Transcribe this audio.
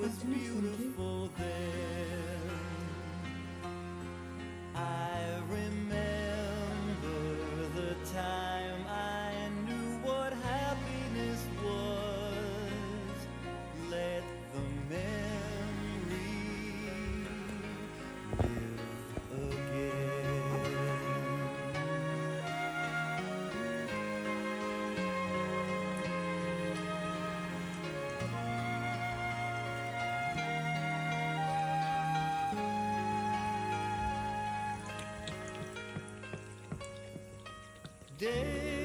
was hatırlıyor musun ki? beautiful then. I remember the time I knew what happiness was. Let the memory live again. Day